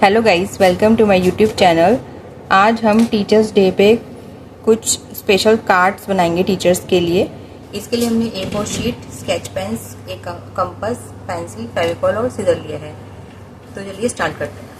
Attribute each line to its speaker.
Speaker 1: Hello guys, welcome to my YouTube channel. आज हम teachers day पे कुछ स्पेशल कार्ड्स बनाएंगे टीचर्स के लिए। इसके लिए हमने A4 शीट, स्केच पेन्स, एक कंपास, पेंसिल, फेविकॉल और सीजर लिया है। तो चलिए स्टार्ट करते हैं।